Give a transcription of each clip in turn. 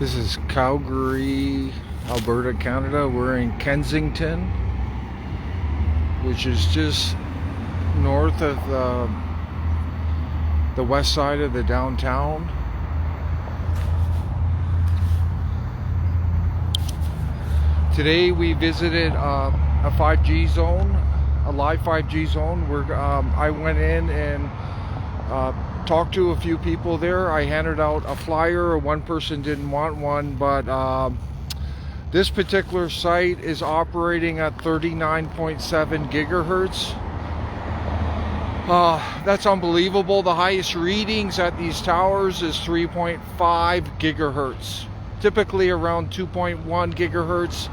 This is Calgary, Alberta, Canada. We're in Kensington, which is just north of the west side of the downtown. Today we visited a 5G zone, a live 5G zone. I went in and talked to a few people there. I handed out a flyer. One person didn't want one, but this particular site is operating at 39.7 gigahertz. That's unbelievable. The highest readings at these towers is 3.5 gigahertz. Typically around 2.1 gigahertz,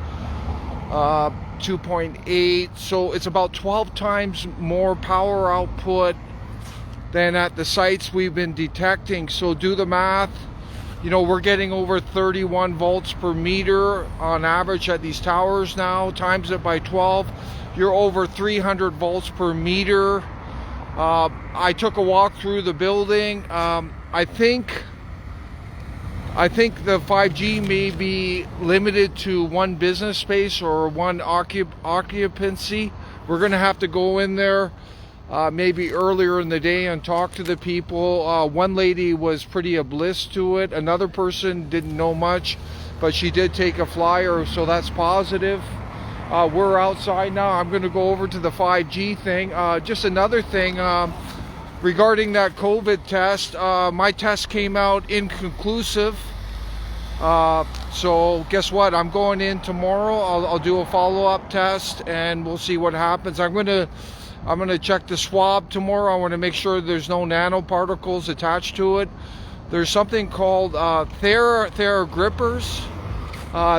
2.8. So it's about 12 times more power output than at the sites we've been detecting. So do the math. You know, we're getting over 31 volts per meter on average at these towers now. Times it by 12, you're over 300 volts per meter. I took a walk through the building. I think the 5G may be limited to one business space or one occupancy. We're going to have to go in there maybe earlier in the day and talk to the people. One lady was pretty oblivious to it. Another person didn't know much, but she did take a flyer, so that's positive. We're outside now. I'm going to go over to the 5G thing. Just another thing regarding that COVID test. My test came out inconclusive. So guess what? I'm going in tomorrow. I'll do a follow-up test and we'll see what happens. I'm gonna check the swab tomorrow. I want to make sure there's no nanoparticles attached to it. There's something called Thera-grippers.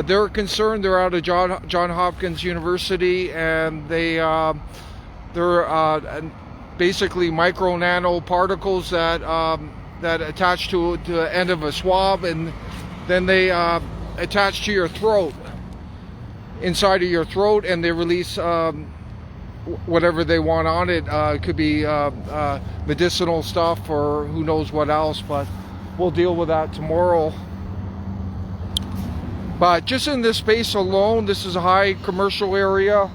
They're concerned. They're out of John Hopkins University, and they're basically micro nanoparticles that attach to the end of a swab, and then they attach to your throat, inside of your throat, and they release whatever they want on it. It could be medicinal stuff or who knows what else, but we'll deal with that tomorrow. But just in this space alone, this is a high commercial area.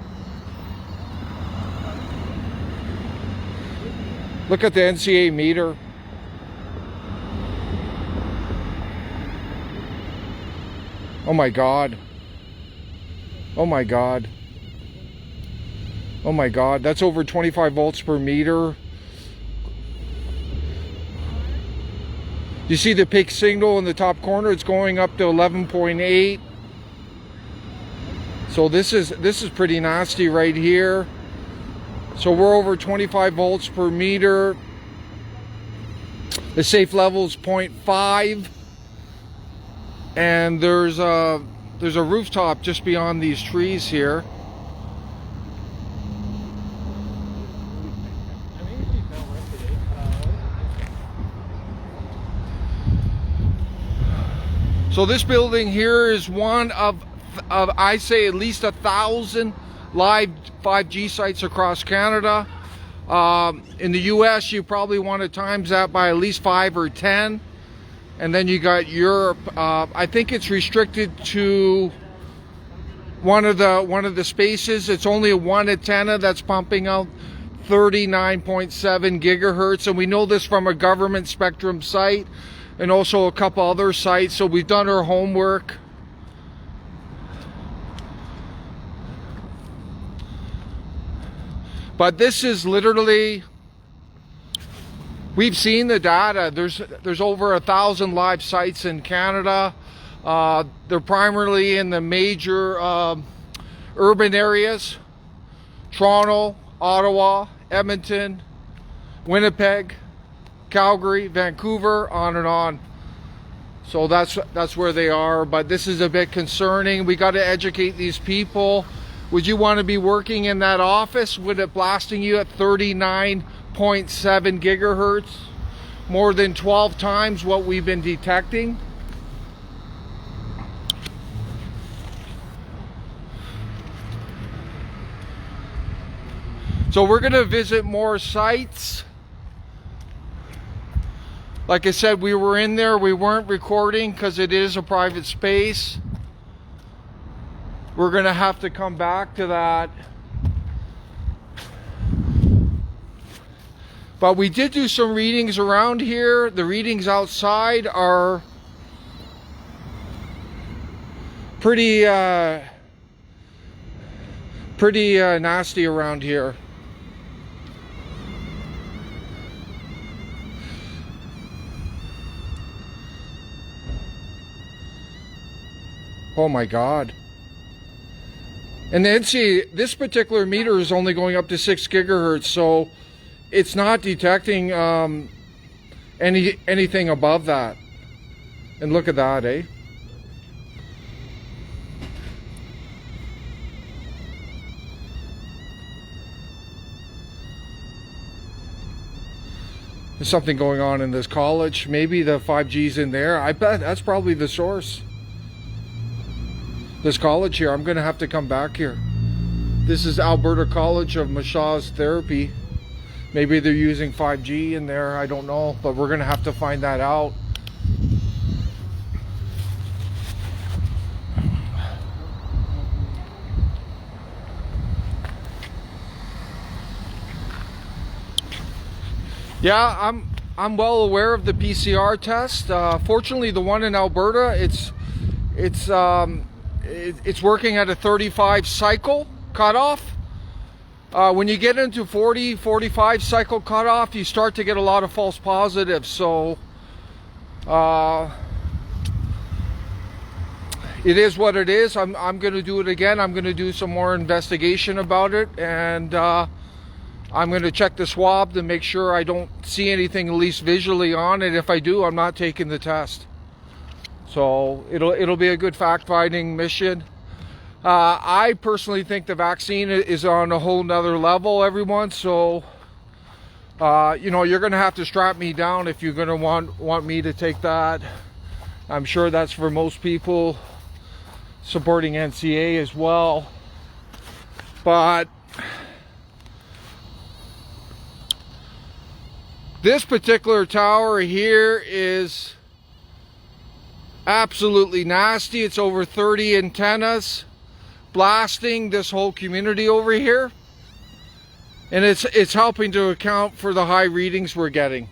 Look at the NCA meter. Oh my God. Oh my God. Oh my God, that's over 25 volts per meter. You see the peak signal in the top corner? It's going up to 11.8. So this is pretty nasty right here. So we're over 25 volts per meter. The safe level is 0.5. And there's a rooftop just beyond these trees here. So this building here is one of I say at least 1,000 live 5G sites across Canada. In the US, you probably want to times that by at least 5 or 10. And then you got Europe. I think it's restricted to one of the spaces. It's only one antenna that's pumping out 39.7 gigahertz, and we know this from a government spectrum site and also a couple other sites, so we've done our homework. But this is literally, we've seen the data. There's over 1,000 live sites in Canada. They're primarily in the major urban areas: Toronto, Ottawa, Edmonton, Winnipeg, Calgary, Vancouver, on and on. So that's where they are. But this is a bit concerning. We got to educate these people. Would you want to be working in that office with it blasting you at 39.7 gigahertz? More than 12 times what we've been detecting. So we're going to visit more sites. Like I said, we were in there. We weren't recording because it is a private space. We're going to have to come back to that. But we did do some readings around here. The readings outside are pretty nasty around here. Oh my God. And then see, this particular meter is only going up to 6 gigahertz, so it's not detecting anything above that. And look at that, eh? There's something going on in this college. Maybe the 5G's in there. I bet that's probably the source. This college here, I'm going to have to come back here. This is Alberta College of Massage Therapy. Maybe they're using 5G in there, I don't know, but we're going to have to find that out. Yeah, I'm well aware of the PCR test. Fortunately, the one in Alberta, it's working at a 35 cycle cutoff. When you get into 40, 45 cycle cutoff, you start to get a lot of false positives. So it is what it is. I'm going to do it again. I'm going to do some more investigation about it, and I'm going to check the swab to make sure I don't see anything, at least visually, on it. If I do, I'm not taking the test. So it'll be a good fact-finding mission. I personally think the vaccine is on a whole nother level, everyone. So you know, you're going to have to strap me down if you're going to want me to take that. I'm sure that's for most people supporting NCA as well. But this particular tower here is absolutely nasty. It's over 30 antennas blasting this whole community over here, and it's helping to account for the high readings we're getting.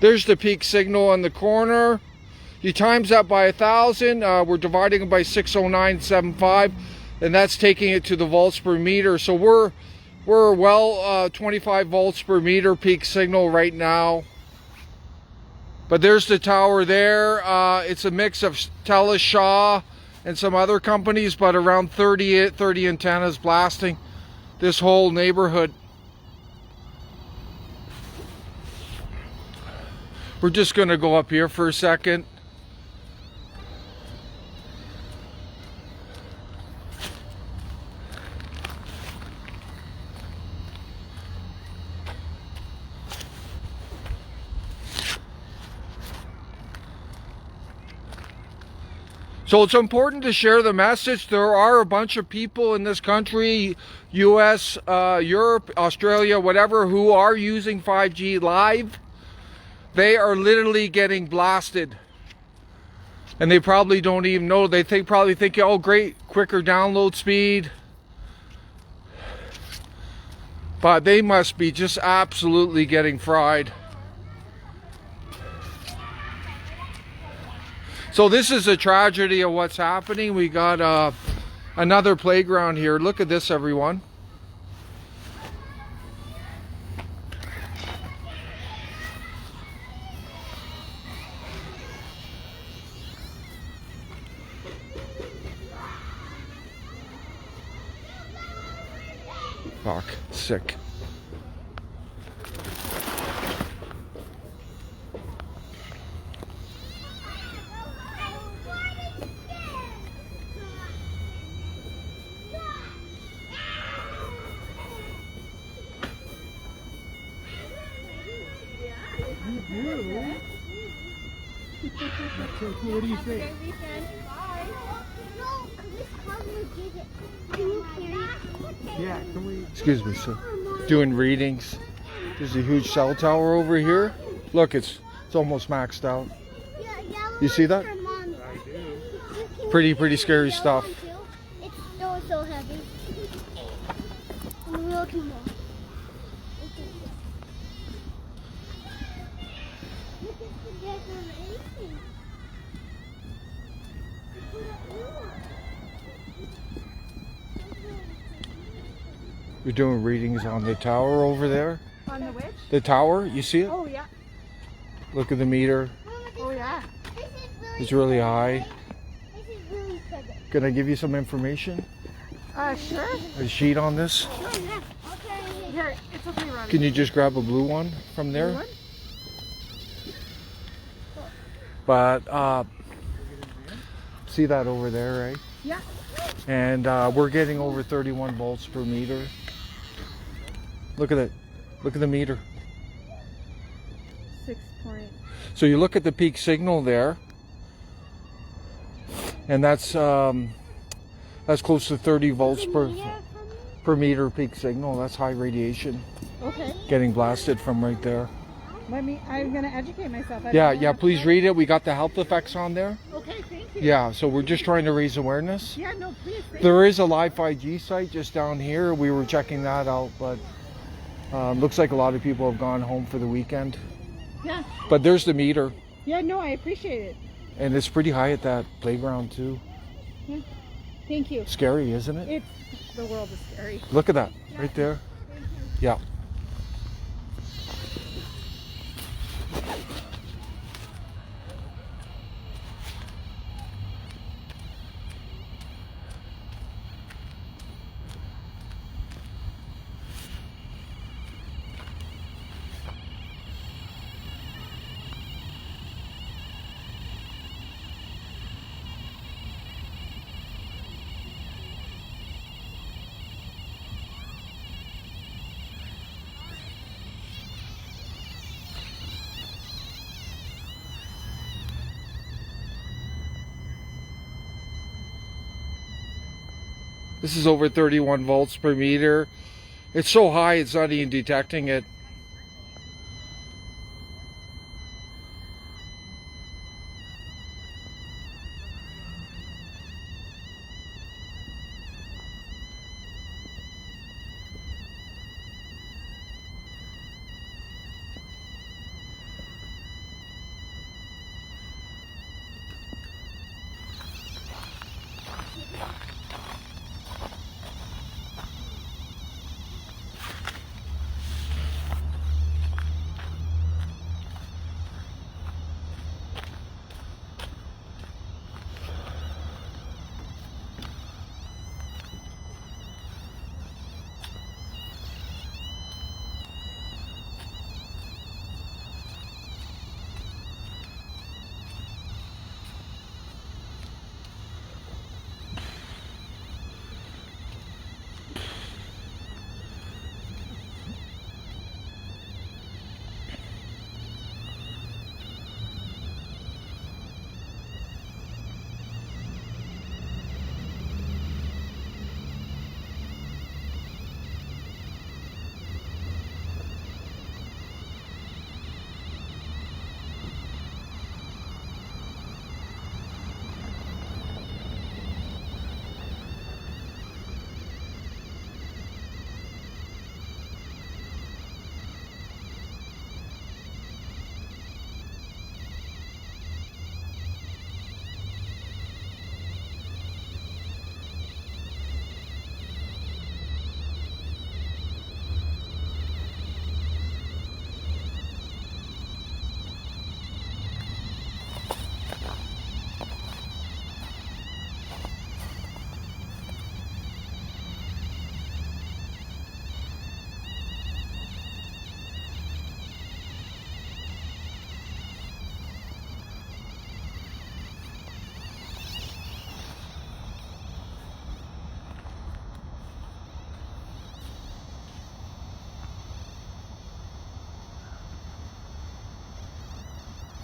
There's the peak signal on the corner. You times that by 1,000. We're dividing it by 609.75, and that's taking it to the volts per meter. So we're well 25 volts per meter peak signal right now. But there's the tower there. It's a mix of TELUS, Shaw, and some other companies, but around 30 antennas blasting this whole neighborhood. We're just going to go up here for a second. So it's important to share the message. There are a bunch of people in this country, US, Europe, Australia, whatever, who are using 5G live. They are literally getting blasted. And they probably don't even know. They probably think, oh great, quicker download speed. But they must be just absolutely getting fried. So this is a tragedy of what's happening. We got another playground here. Look at this, everyone. Fuck, sick. What do you think? Bye. Yeah, can we? Excuse me, sir. Doing readings. There's a huge cell tower over here. Look, it's almost maxed out. You see that? I do. Pretty scary stuff. It's so heavy. Look more. Look at the decoration. We're doing readings on the tower over there. On the which? The tower, you see it? Oh yeah. Look at the meter. Oh yeah. It's really high. This is really pretty. Can I give you some information? Sure. A sheet on this? Okay. Here, it's okay, Robbie. Can you just grab a blue one from there? Blue one? But see that over there, right? Yeah. And we're getting over 31 volts per meter. Look at it. Look at the meter. 6 point. So you look at the peak signal there, and that's close to 30 volts per meter peak signal. That's high radiation Okay. getting blasted from right there. I'm gonna educate myself. Yeah, please read it. We got the health effects on there. Okay, thank you. Yeah, so we're just trying to raise awareness. Yeah, no, please. There is a live 5G site just down here. We were checking that out, but looks like a lot of people have gone home for the weekend. Yeah. But there's the meter, Yeah, no, I appreciate it. and it's pretty high at that playground too. Yeah. Thank you. Scary, isn't it? The world is scary. Look at that, right there. Yeah. This is over 31 volts per meter. It's so high it's not even detecting it.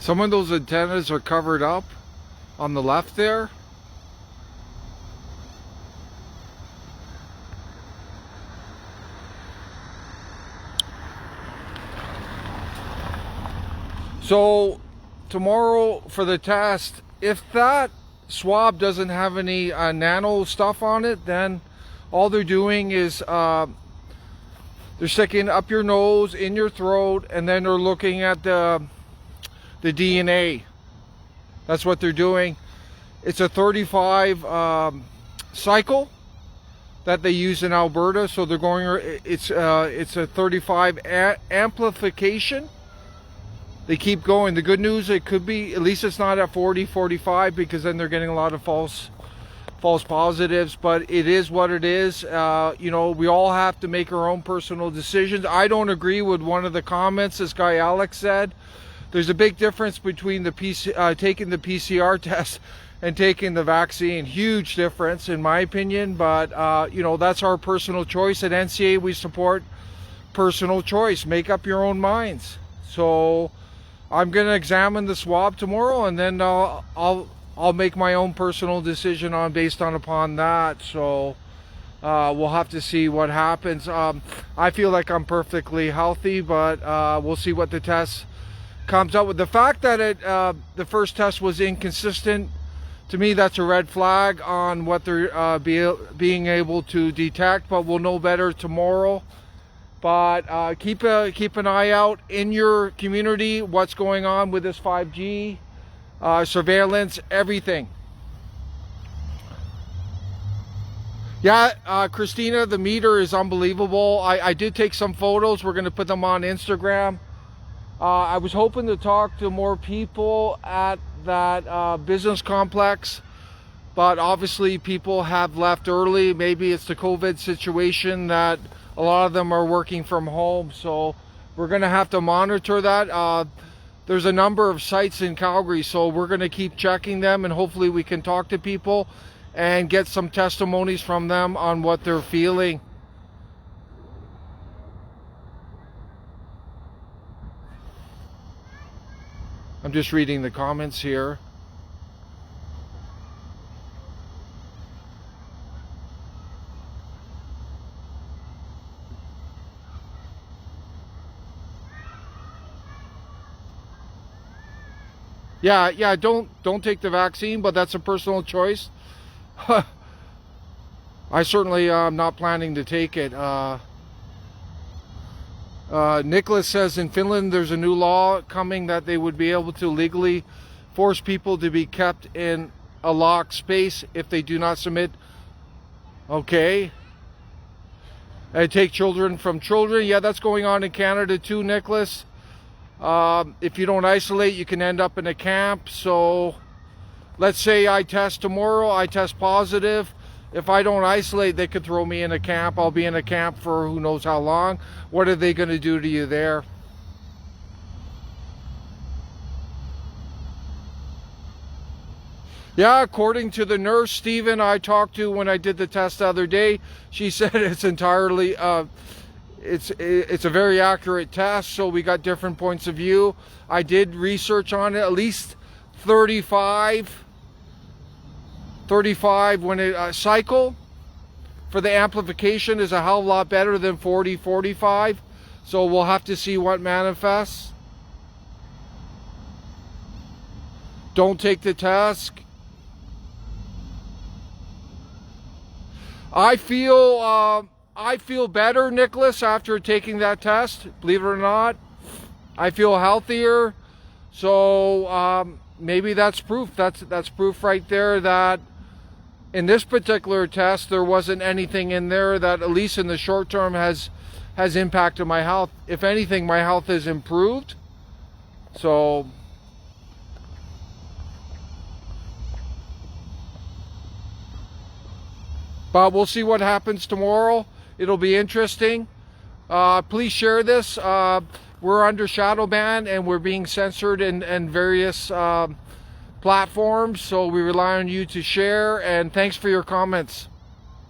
Some of those antennas are covered up on the left there. So tomorrow for the test, if that swab doesn't have any nano stuff on it, then all they're doing is they're sticking up your nose, in your throat, and then they're looking at the DNA. That's what they're doing. It's a 35 cycle that they use in Alberta, so they're going. It's a 35 amplification. They keep going. The good news, it could be, at least it's not at 40, 45, because then they're getting a lot of false positives. But it is what it is. You know, we all have to make our own personal decisions. I don't agree with one of the comments this guy Alex said. There's a big difference between the taking the PCR test and taking the vaccine. Huge difference in my opinion, but you know, that's our personal choice. At NCA we support personal choice. Make up your own minds. So I'm going to examine the swab tomorrow, and then I'll make my own personal decision based upon that. So we'll have to see what happens. I feel like I'm perfectly healthy, but we'll see what the test comes out with. The fact that the first test was inconsistent, to me that's a red flag on what they're being able to detect, but we'll know better tomorrow. But keep an eye out in your community, what's going on with this 5G surveillance, everything. Yeah, Christina, the meter is unbelievable. I did take some photos. We're going to put them on Instagram. I was hoping to talk to more people at that business complex, but obviously people have left early. Maybe it's the COVID situation that a lot of them are working from home, so we're going to have to monitor that. There's a number of sites in Calgary, so we're going to keep checking them, and hopefully we can talk to people and get some testimonies from them on what they're feeling. I'm just reading the comments here. Yeah, don't take the vaccine, but that's a personal choice. I certainly am not planning to take it. Nicholas says in Finland there's a new law coming that they would be able to legally force people to be kept in a locked space if they do not submit. Okay. And take children from children. Yeah, that's going on in Canada too, Nicholas. If you don't isolate, you can end up in a camp. So let's say I test tomorrow, I test positive. If I don't isolate, they could throw me in a camp. I'll be in a camp for who knows how long. What are they going to do to you there? Yeah, according to the nurse, Stephen, I talked to when I did the test the other day, she said it's entirely, it's a very accurate test, so we got different points of view. I did research on it, at least 35 when it cycle for the amplification is a hell of a lot better than 40, 45. So we'll have to see what manifests. Don't take the test. I feel better, Nicholas, after taking that test. Believe it or not, I feel healthier. So maybe that's proof. That's proof right there that in this particular test there wasn't anything in there that, at least in the short term, has impacted my health. If anything, my health has improved. So but we'll see what happens tomorrow. It'll be interesting. Please share this. We're under shadow ban and we're being censored in various platforms, so we rely on you to share, and thanks for your comments.